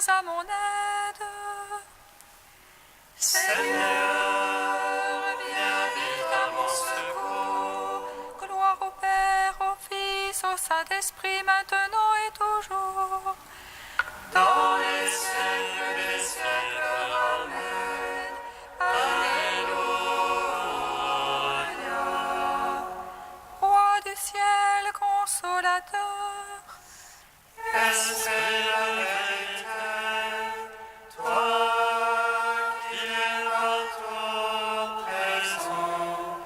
à mon aide. Seigneur, viens vite à mon secours. Gloire au Père, au Fils, au Saint-Esprit, maintenant et toujours. Dans les siècles des siècles, Amen. Alléluia. Roi du ciel, consolateur, Esprit la vérité, toi qui es partout présent,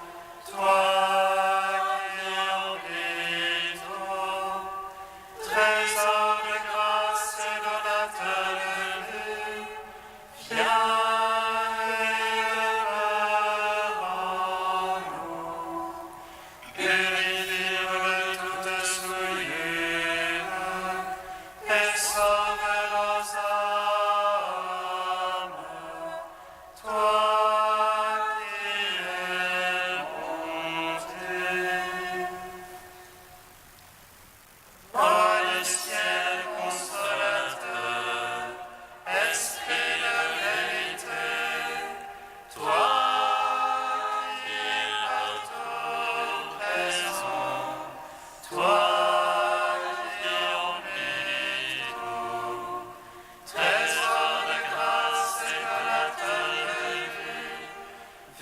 toi qui remplis tout, trésor de grâce et donateur de vie, viens et demeure en nous. Purifie-nous de toute souillure et sauve nos âmes. Toi qui es bonté. Roi du ciel consolateur, Esprit de vérité, toi qui es partout présent, toi qui remplis tout, trésor de grâce et donateur de vie,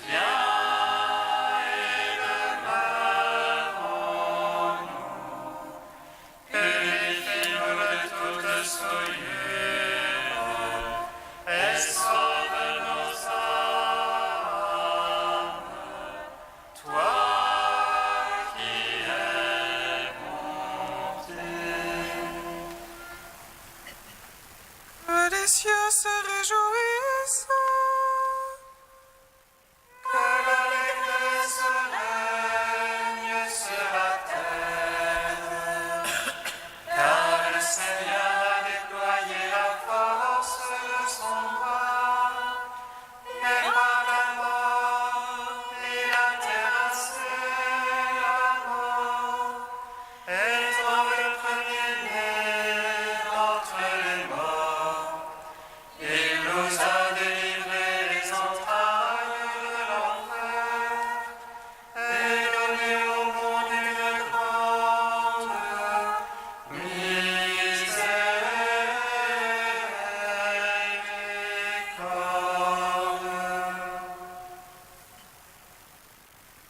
viens et demeure en nous. Purifie-nous de toute souillure et sauve nos âmes. Toi qui es bonté. Que les cieux se réjouissent. Que l'allégresse règne sur la terre, car le Seigneur a déployé la force de son bras, et par la mort il a terrassé la mort, étant le premier-né d'entre les morts. Il nous a délivrés des entrailles de l'enfer et donné au monde une grande miséricorde.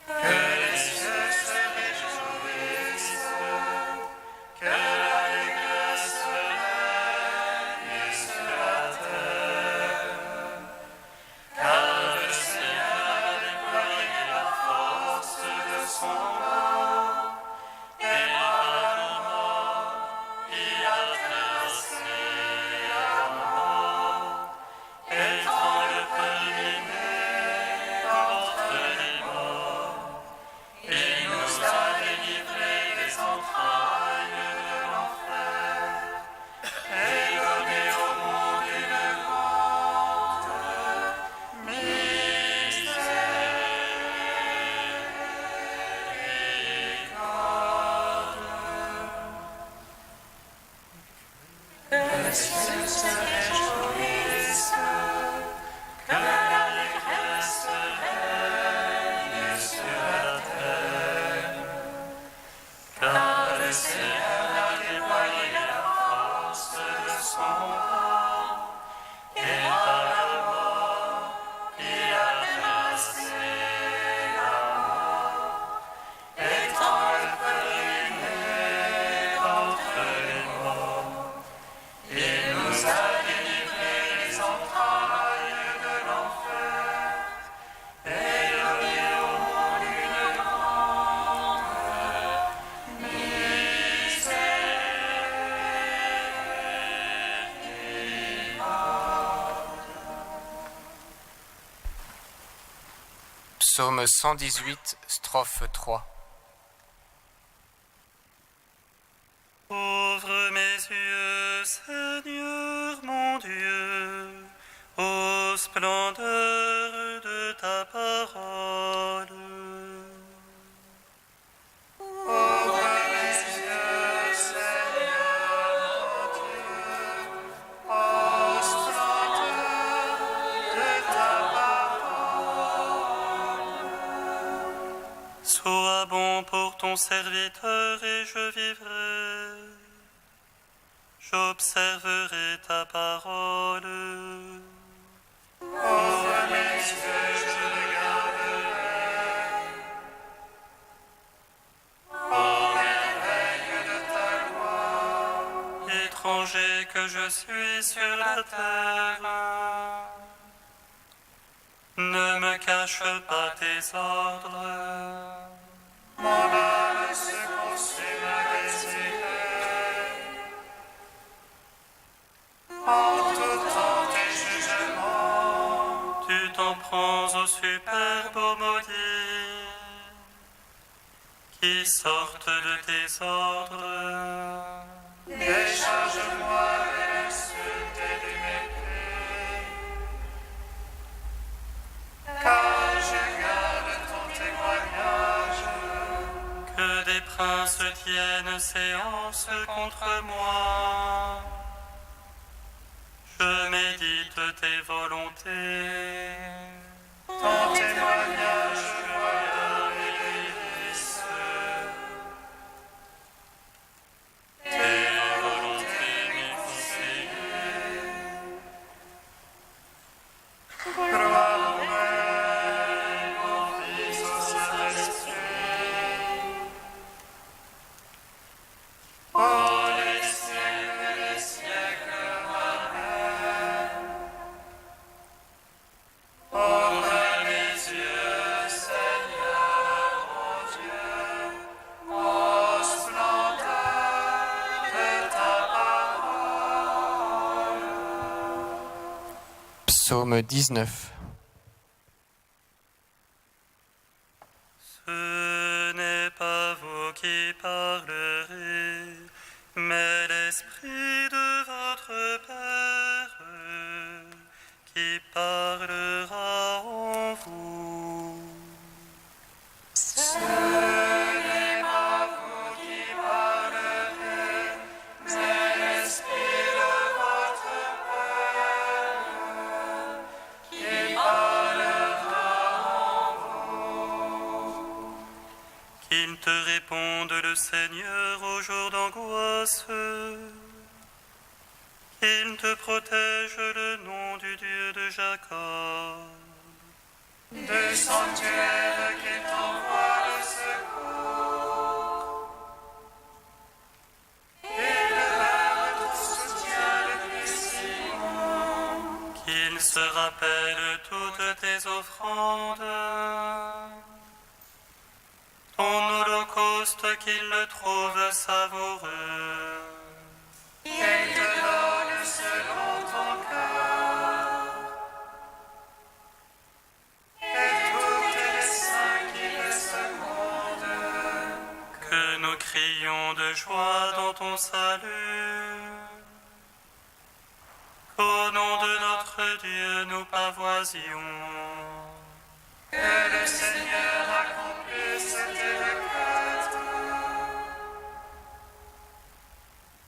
Que les cieux se réjouissent, que l'allégresse règne sur la terre, car le Seigneur a déployé la force de son bras, et par la mort il a terrassé la mort, étant le premier-né d'entre les morts. Il nous a délivrés des entrailles de l'enfer et donné au monde une grande miséricorde. Que les cieux se réjouissent, que l'allégresse règne sur la terre, car le Seigneur a déployé la force de son bras, et par la mort il a terrassé la mort, étant le premier-né d'entre les morts. Il nous a délivrés des entrailles de l'enfer et donné au monde une grande miséricorde. Psaume 118, strophe 3. Ouvre mes yeux, Seigneur mon Dieu, aux splendeurs de ta parole. Ouvre mes yeux, Seigneur mon Dieu, aux Sois bon pour ton serviteur et je vivrai. J'observerai ta parole. Ouvre mes yeux, je regarderai. Ô merveille de ta gloire. Étranger que je suis sur la terre, ne me cache pas tes ordres. Mon âme se consume à désirer. En tout temps tes jugements. Tu t'en prends au superbe aux maudits qui sortent de tes ordres. Décharge-moi de l'insulte et du mépris. Car je garde ton témoignage. Que des princes tiennent séance contre moi. Je médite tes volontés. Ton témoignage loyal et délice. Tes volontés mes conseillers. Gloire au Père, au Fils, au Saint-Esprit. Ô les siècles des siècles, Amen. Ouvre mes yeux, Seigneur, ô Dieu, ô splendeur de ta parole. Psaume 19. Ce n'est pas vous qui parlerez, mais l'Esprit de votre Père qui parlera en vous. Ce n'est pas vous qui parlerez, mais l'Esprit de votre Père qui parlera en vous. Qu'il te réponde le Seigneur au jour d'angoisse, qu'il te protège le nom du Dieu de Jacob. Du sanctuaire qu'il t'envoie le secours. Il demeure ton soutien depuis Sion. Qu'il se rappelle toutes tes offrandes, ton holocauste qu'il le trouve savoureux. Il te donne selon ton cœur. Et tous les saints qui le secondent. Que nous crions de joie dans ton salut. Qu'au nom de notre Dieu nous pavoisions. Que le Seigneur accomplisse tes requêtes.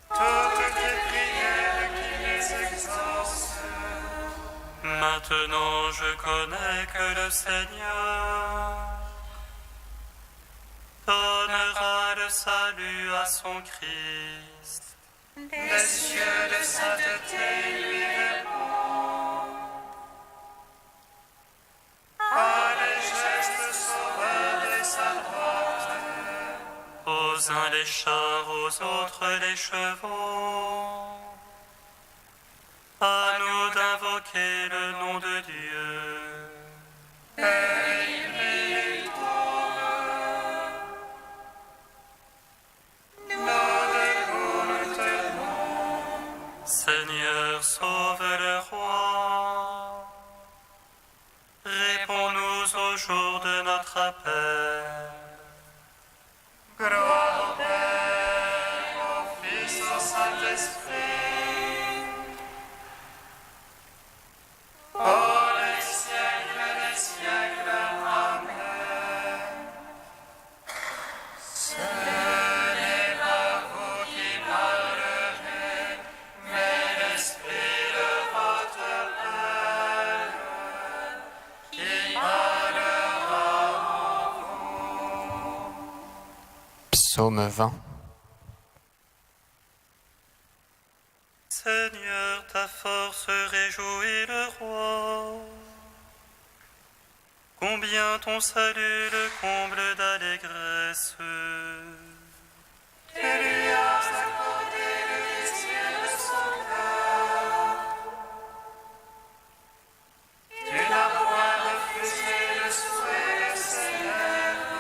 Toutes tes prières qui les exauce. Maintenant je connais que le Seigneur donnera le salut à son Christ. Des cieux de sainteté lui répond. Par les gestes sauveurs de sa droite. Aux uns les chars, aux autres les chevaux. À nous d'invoquer le nom de Dieu. Seigneur, sauve le roi. Réponds-nous au jour de notre appel. Gloire au Père, au Fils, au Saint-Esprit. Ô les siècles des siècles, Amen. Ce n'est pas vous qui parlerez, mais l'Esprit de votre Père qui parlera en vous. Psaume 20. Seigneur, ta force réjouit le roi. Combien ton salut le comble d'allégresse. Tu lui as accordé le désir de son cœur. Tu n'as point refusé le souhait de ses lèvres.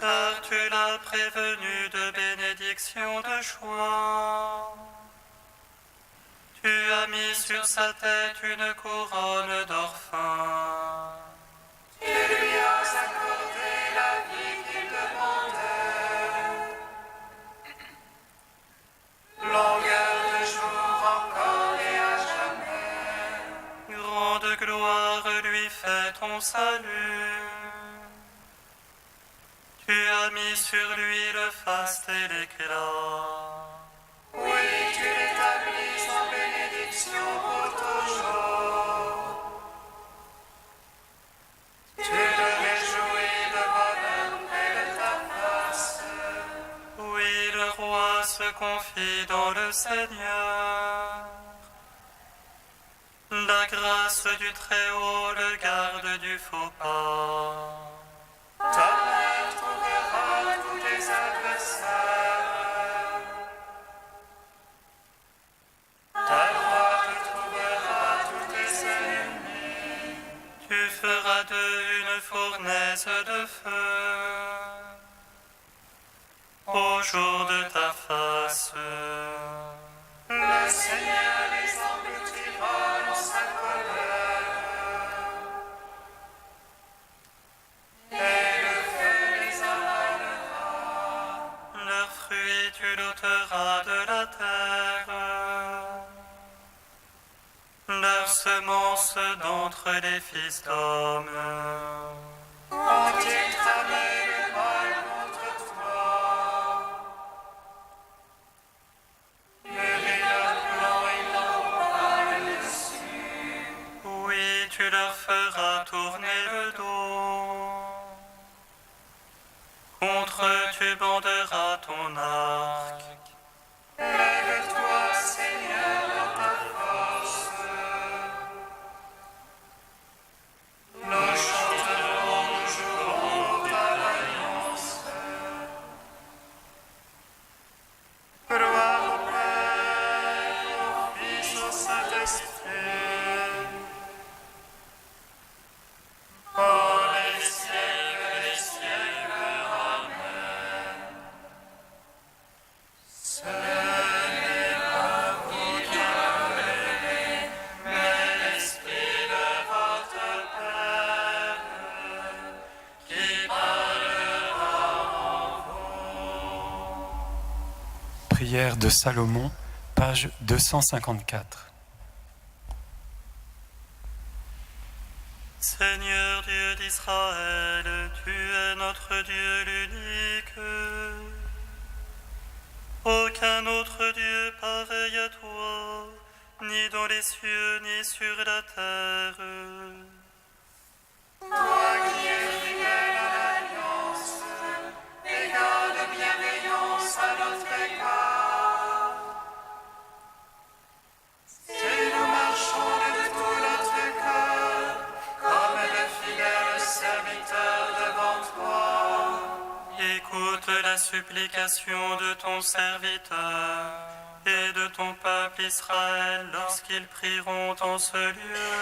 Car tu l'as prévenu de bénédictions de joie. Tu as mis sur sa tête une couronne d'or fin. Tu lui as accordé la vie qu'il demandait. Longueur de jour encore et à jamais. Grande gloire lui fait ton salut. Tu as mis sur lui le faste et l'éclat. Oui, tu l'établis en bénédiction pour toujours. Tu le réjouis de bonheur près de ta face. Oui, le roi se confie dans le Seigneur. La grâce du Très-Haut le garde du faux pas. Ta main trouvera tous tes adversaires. Ta droite trouvera tous tes ennemis. Tu feras d'eux une fournaise de feu au jour de ta face. Le Seigneur les engloutira dans sa colère. Et le feu les avalera. Leurs fruits tu l'ôteras de la terre. Leurs semences d'entre les fils d'hommes. Ont-ils tramé le mal contre toi? Mûris leur plan, ils n'auront pas le dessus. Oui, tu leur feras tourner le dos. Contre eux tu banderas ton arc. Lève-toi, Seigneur, dans ta force. Nous chanterons, nous jouerons ta alliance. Gloire au Père, au Fils, au Saint-Esprit. Oh, les siècles des siècles, Amen. Ce n'est pas vous qui m'avez, mais l'Esprit de votre Père qui parlera en vous. Prière de Salomon, page 254. Seigneur Dieu d'Israël, tu es notre Dieu l'unique. Aucun autre Dieu pareil à toi, ni dans les cieux, ni sur la terre. Toi qui es fidèle à l'alliance et garde bienveillance à notre égard. Si nous marchons de tout notre cœur, comme de fidèles serviteurs devant toi. Écoute la supplication de ton serviteur et de ton peuple Israël lorsqu'ils prieront en ce lieu.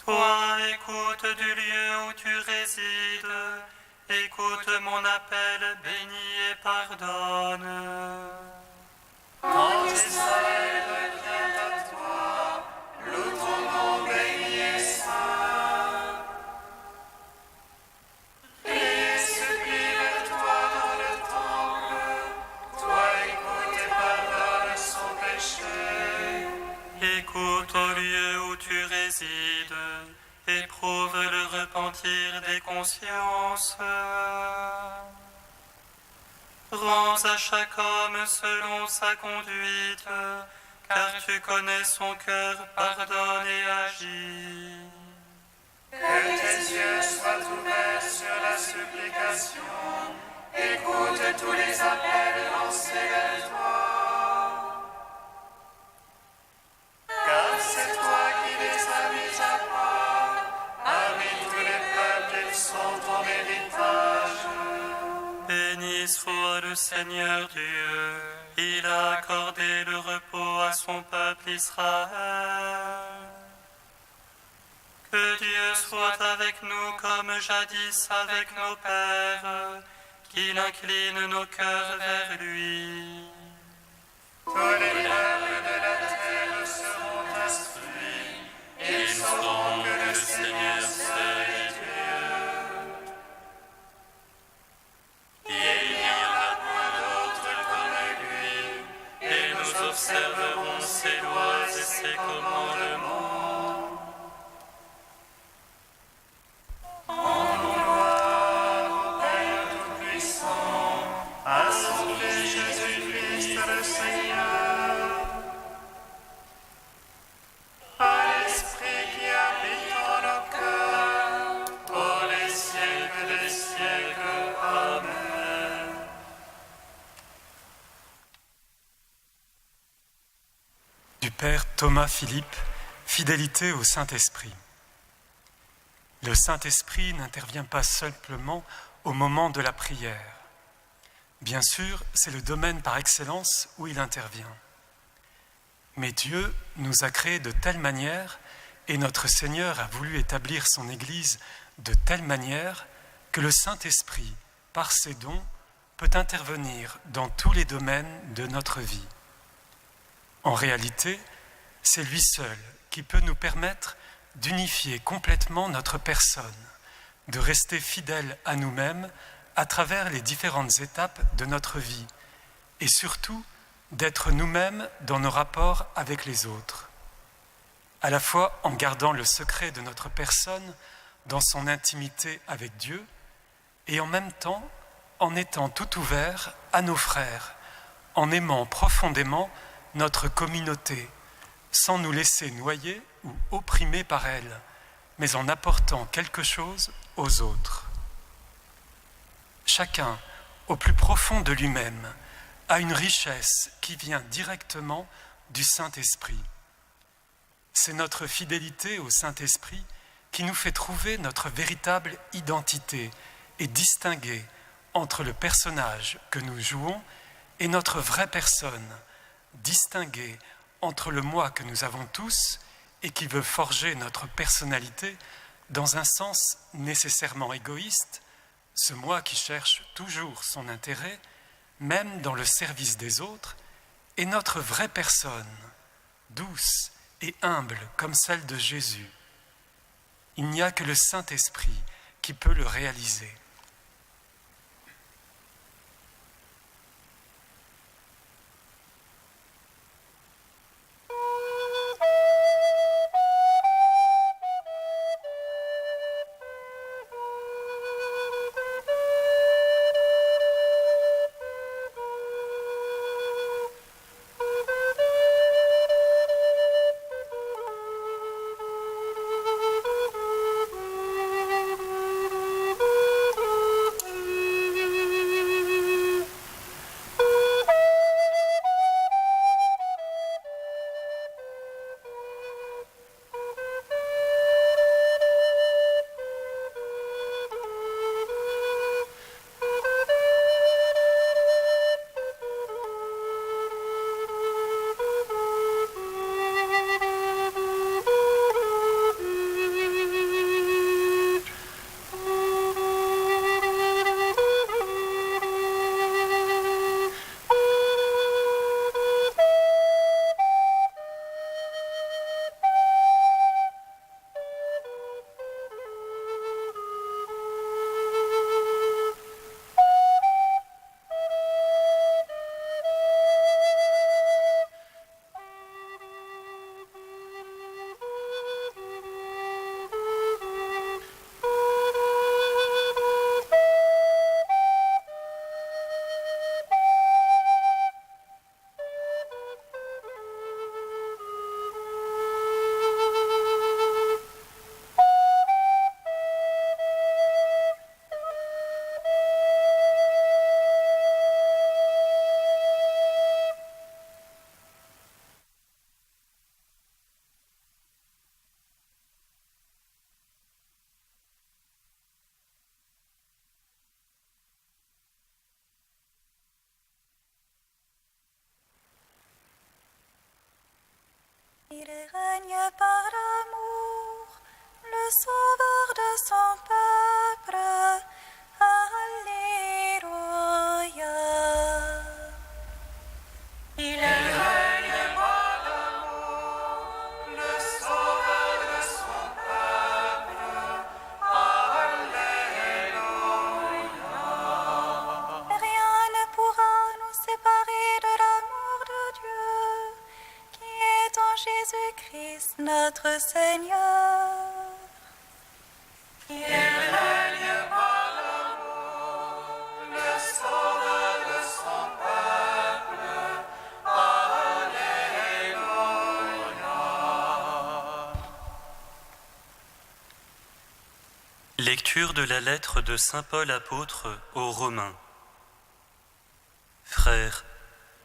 Toi, écoute du lieu où tu résides, écoute mon appel, bénis et pardonne. Quand Israël revient à toi, loue ton nom béni et saint. Prie et supplie vers toi dans le temple. Toi écoute et pardonne son péché. Écoute au lieu où tu résides, éprouve le repentir des consciences. Rends à chaque homme selon sa conduite, car tu connais son cœur, pardonne et agis. Que tes yeux soient ouverts sur la supplication supplications, écoute tous les appels lancés vers toi. Car c'est toi qui les as mis à part, parmi tous les peuples, ils sont ton héritage. Béni soit le Seigneur Dieu, il a accordé le repos à son peuple Israël. Que Dieu soit avec nous comme jadis avec nos pères, qu'il incline nos cœurs vers lui. Tous les peuples de la terre seront instruits, et ils sauront que le Seigneur seul est Dieu. Il n'y en a point d'autre comme lui, Et nous observerons ses lois et ses commandements. à sauver Jésus-Christ le Seigneur. À l'Esprit qui habite en nos cœurs, pour les siècles des siècles. Amen. Du Père Thomas Philippe, fidélité au Saint-Esprit. Le Saint-Esprit n'intervient pas simplement au moment de la prière. Bien sûr, c'est le domaine par excellence où il intervient. Mais Dieu nous a créés de telle manière, et notre Seigneur a voulu établir son Église de telle manière que le Saint-Esprit, par ses dons, peut intervenir dans tous les domaines de notre vie. En réalité, c'est lui seul qui peut nous permettre d'unifier complètement notre personne, de rester fidèle à nous-mêmes à travers les différentes étapes de notre vie et surtout d'être nous-mêmes dans nos rapports avec les autres, à la fois en gardant le secret de notre personne dans son intimité avec Dieu et en même temps en étant tout ouvert à nos frères, en aimant profondément notre communauté, sans nous laisser noyer ou opprimer par elle, mais en apportant quelque chose aux autres. Chacun, au plus profond de lui-même, a une richesse qui vient directement du Saint-Esprit. C'est notre fidélité au Saint-Esprit qui nous fait trouver notre véritable identité et distinguer entre le personnage que nous jouons et notre vraie personne, distinguer entre le moi que nous avons tous et qui veut forger notre personnalité dans un sens nécessairement égoïste, ce moi qui cherche toujours son intérêt, même dans le service des autres, et notre vraie personne, douce et humble comme celle de Jésus. Il n'y a que le Saint-Esprit qui peut le réaliser. Il règne par l'amour, le sauveur de son peuple. Alléluia. Il règne par l'amour, le sauveur de son peuple. Alléluia. Rien ne pourra nous séparer de l'amour de Dieu, qui est en Jésus-Christ notre Seigneur. Il règne par l'amour, le sauveur de son peuple. Alléluia. Lecture de la lettre de saint Paul apôtre aux Romains. Frères,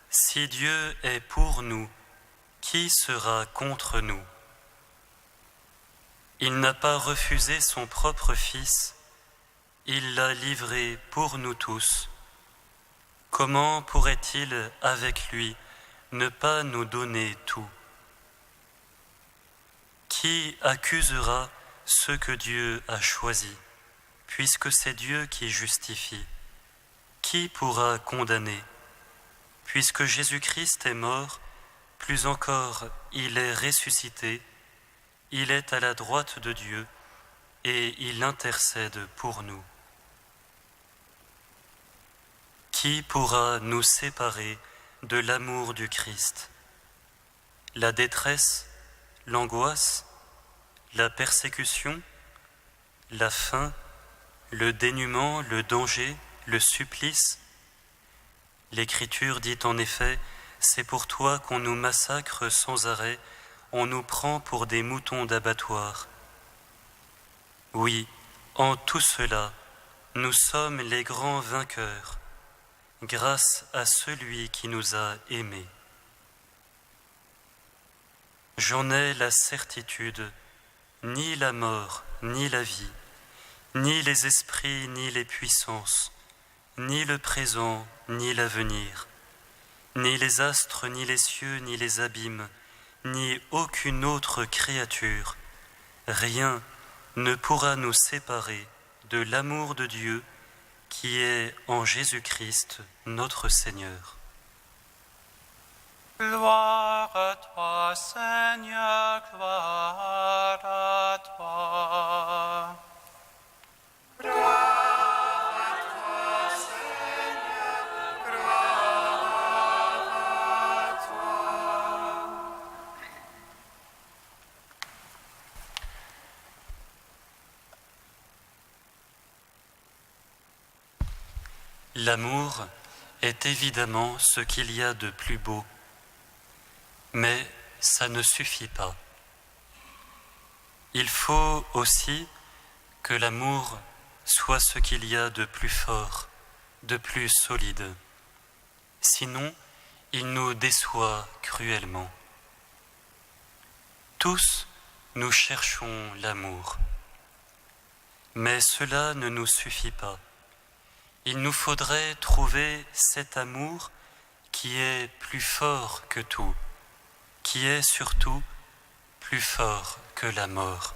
si Dieu est pour nous, qui sera contre nous? Il n'a pas refusé son propre Fils, il l'a livré pour nous tous. Comment pourrait-il, avec lui, ne pas nous donner tout? Qui accusera ceux que Dieu a choisis, puisque c'est Dieu qui justifie? Qui pourra condamner? Puisque Jésus-Christ est mort, plus encore il est ressuscité, il est à la droite de Dieu et il intercède pour nous. Qui pourra nous séparer de l'amour du Christ? La détresse, l'angoisse, la persécution, la faim, le dénuement, le danger, le supplice? L'Écriture dit en effet, c'est pour toi qu'on nous massacre sans arrêt, on nous prend pour des moutons d'abattoir. Oui, en tout cela, nous sommes les grands vainqueurs, grâce à celui qui nous a aimés. J'en ai la certitude, ni la mort, ni la vie, ni les esprits, ni les puissances, ni le présent, ni l'avenir, ni les astres, ni les cieux, ni les abîmes, ni aucune autre créature, rien ne pourra nous séparer de l'amour de Dieu qui est en Jésus-Christ notre Seigneur. Gloire à toi, Seigneur, gloire à toi. Gloire à toi, Seigneur, gloire à toi. L'amour est évidemment ce qu'il y a de plus beau, mais ça ne suffit pas. Il faut aussi que l'amour soit ce qu'il y a de plus fort, de plus solide. Sinon, il nous déçoit cruellement. Tous, nous cherchons l'amour. Mais cela ne nous suffit pas. Il nous faudrait trouver cet amour qui est plus fort que tout, qui est surtout plus fort que la mort.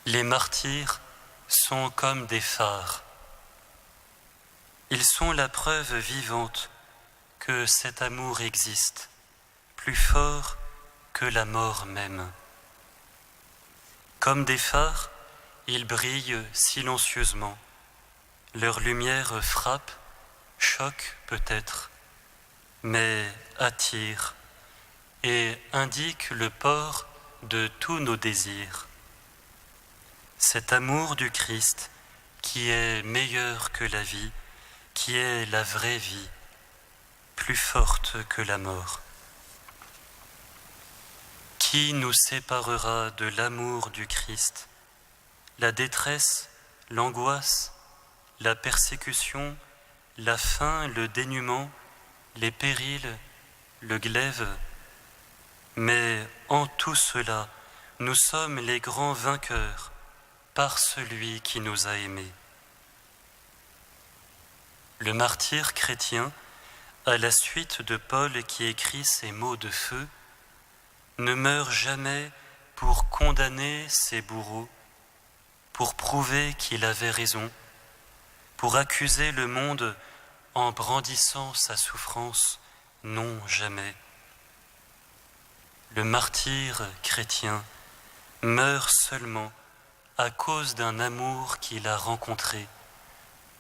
Les martyrs sont comme des phares. Ils sont la preuve vivante que cet amour existe, plus fort que la mort même. Comme des phares, ils brillent silencieusement. Leur lumière frappe, choque peut-être, mais attire et indique le port de tous nos désirs. Cet amour du Christ qui est meilleur que la vie, qui est la vraie vie, plus forte que la mort. Qui nous séparera de l'amour du Christ? La détresse, l'angoisse, la persécution, la faim, le dénuement, les périls, le glaive. Mais en tout cela, nous sommes les grands vainqueurs par celui qui nous a aimés. Le martyr chrétien à la suite de Paul qui écrit ces mots de feu, ne meurt jamais pour condamner ses bourreaux, pour prouver qu'il avait raison, pour accuser le monde en brandissant sa souffrance, non jamais. Le martyr chrétien meurt seulement à cause d'un amour qu'il a rencontré,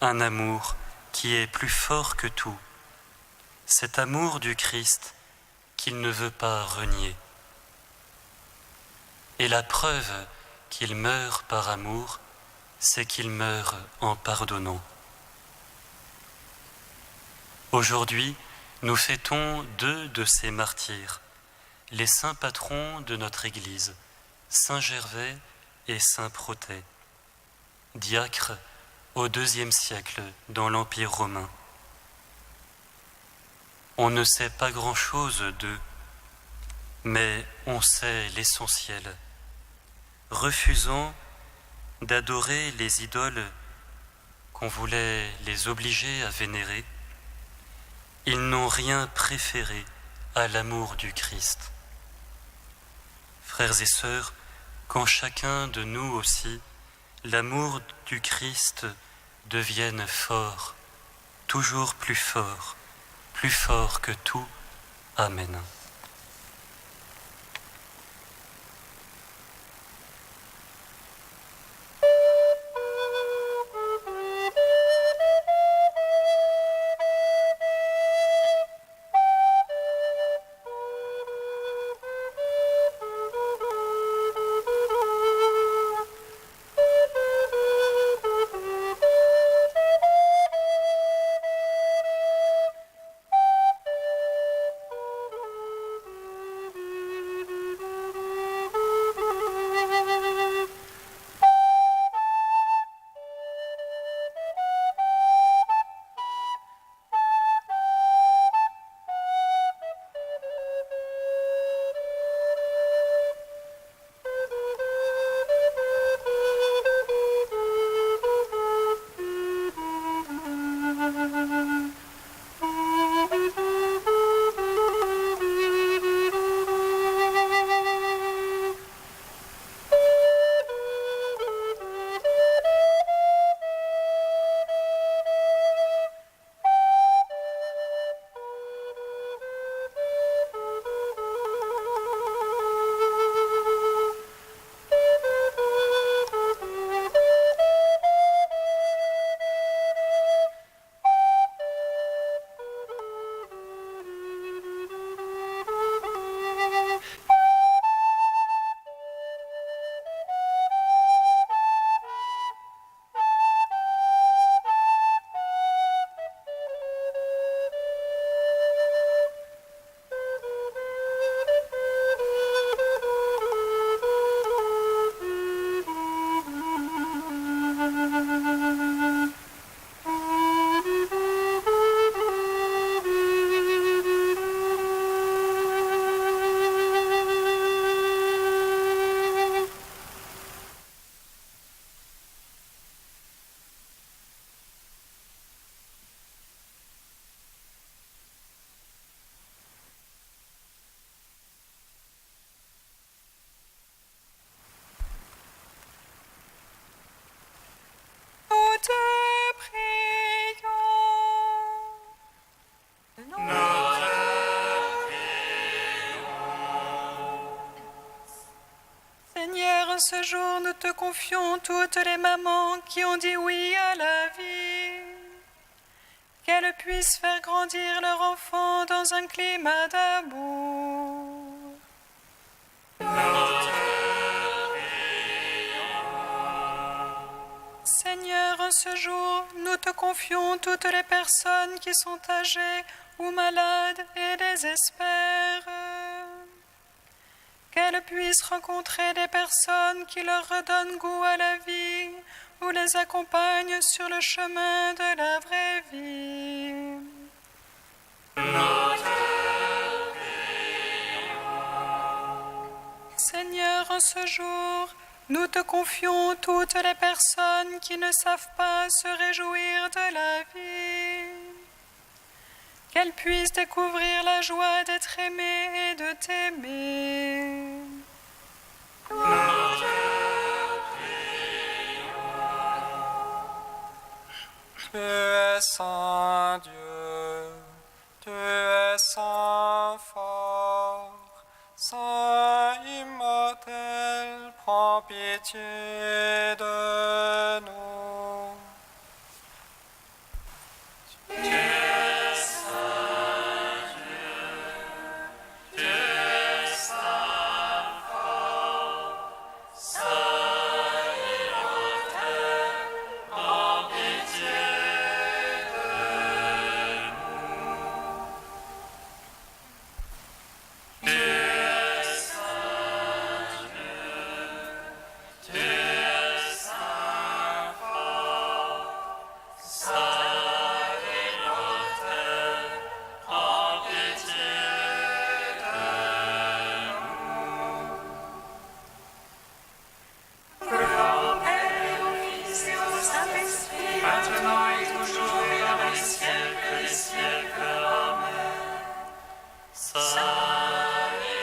un amour qui est plus fort que tout, cet amour du Christ qu'il ne veut pas renier. Et la preuve qu'il meurt par amour, c'est qu'il meurt en pardonnant. Aujourd'hui, nous fêtons 2 de ces martyrs, les saints patrons de notre Église, Saint Gervais et Saint Protais, diacres au IIe siècle dans l'Empire romain. On ne sait pas grand-chose d'eux, mais on sait l'essentiel. Refusant d'adorer les idoles qu'on voulait les obliger à vénérer, ils n'ont rien préféré à l'amour du Christ. Frères et sœurs, quand chacun de nous aussi, l'amour du Christ devienne fort, toujours plus fort que tout. Amen. ce jour, nous te confions toutes les mamans qui ont dit oui à la vie. Qu'elles puissent faire grandir leur enfant dans un climat d'amour. Seigneur, en ce jour, nous te confions toutes les personnes qui sont âgées ou malades et désespèrent. Qu'elles puissent rencontrer des personnes qui leur redonnent goût à la vie ou les accompagnent sur le chemin de la vraie vie. Seigneur, en ce jour, nous te confions toutes les personnes qui ne savent pas se réjouir de la vie. qu'elle puisse découvrir la joie d'être aimée et de t'aimer. Tu es saint Dieu, tu es saint fort, saint immortel, prends pitié de nous. Maintenant et toujours et dans les siècles des siècles. Amen. Saint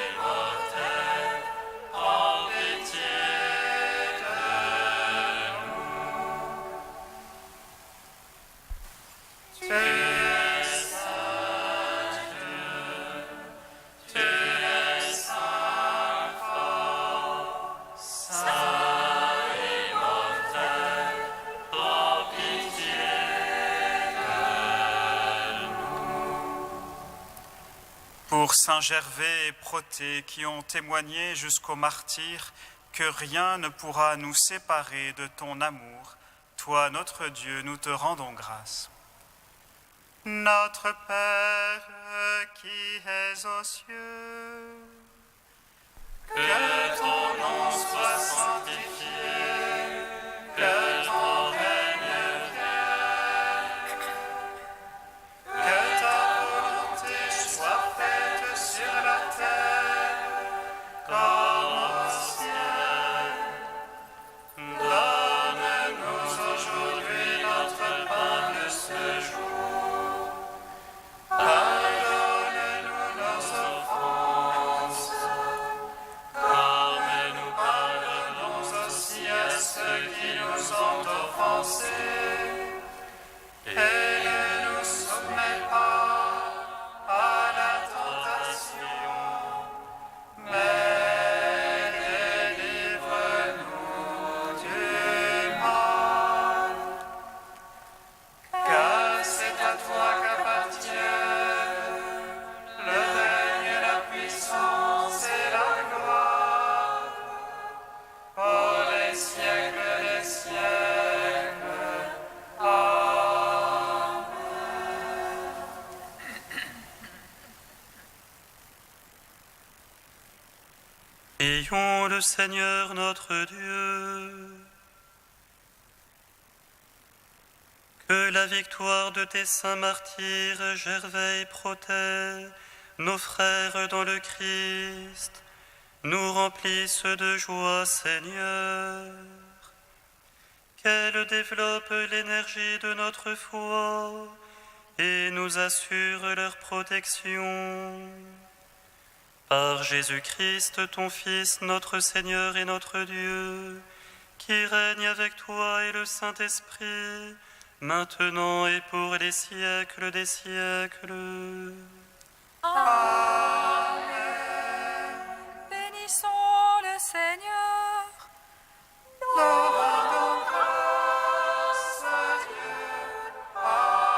immortel, prends pitié de nous. Tu es saint Dieu, tu es saint fort, saint immortel, prends pitié de nous. Pour Saint Gervais et Protée qui ont témoigné jusqu'au martyre que rien ne pourra nous séparer de ton amour, toi notre Dieu, nous te rendons grâce. Notre Père qui es aux cieux, Que ton nom soit sanctifié, que ton règne vienne, que ta volonté soit faite sur la terre comme au ciel. Donne-nous aujourd'hui notre pain de ce jour. Pardonne-nous nos offenses, comme nous pardonnons aussi à ceux qui nous ont offensés. Et ne nous soumets pas à la tentation, mais délivre-nous du mal. Car c'est à toi qu'appartiennent le règne, la puissance et la gloire pour les siècles des siècles. Amen. Prions le Seigneur notre Dieu. Que la victoire de tes saints martyrs, Gervais et Protée, nos frères dans le Christ, nous remplisse de joie, Seigneur. Qu'elle développe l'énergie de notre foi et nous assure leur protection. Par Jésus-Christ, ton Fils, notre Seigneur et notre Dieu, qui règne avec toi et le Saint-Esprit, maintenant et pour les siècles des siècles. Amen. Bénissons le Seigneur. Nous rendons grâce à Dieu. Amen.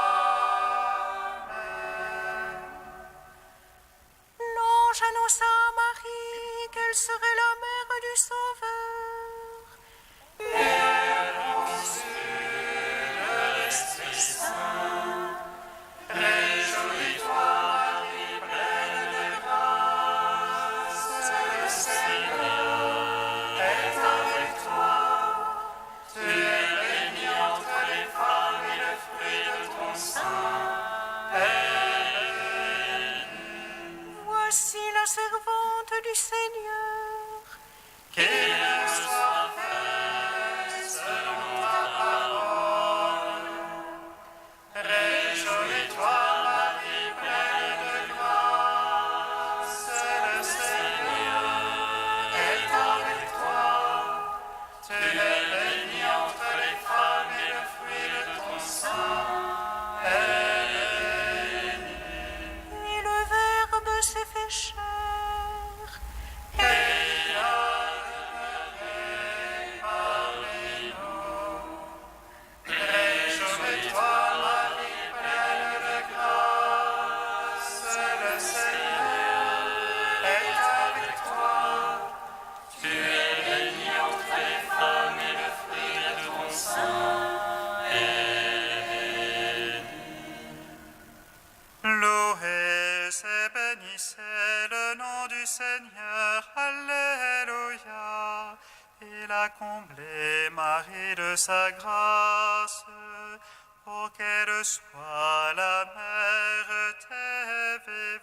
L'ange annonça à Marie qu'elle serait la mère du Sauveur. Réjouis-toi, Marie, pleine de grâce, le Seigneur est avec toi. Seigneur, Alléluia. Il a comblé Marie de sa grâce, pour qu'elle soit la mère des